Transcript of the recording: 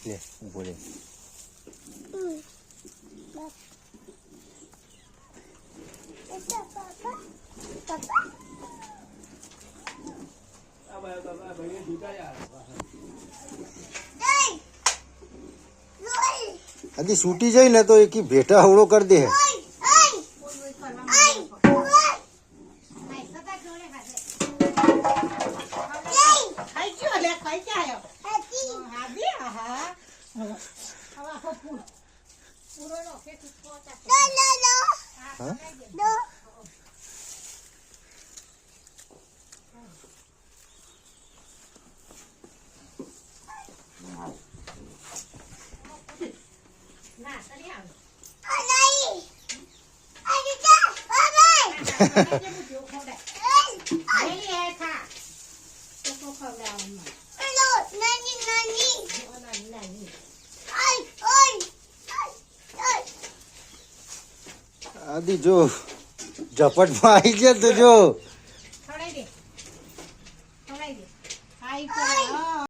લે ઉભો રે હજી છૂટી જાય ને તો એક ભેટા હવળો કરી દે આદિ જો ઝપટમાં આવી જાય તો જો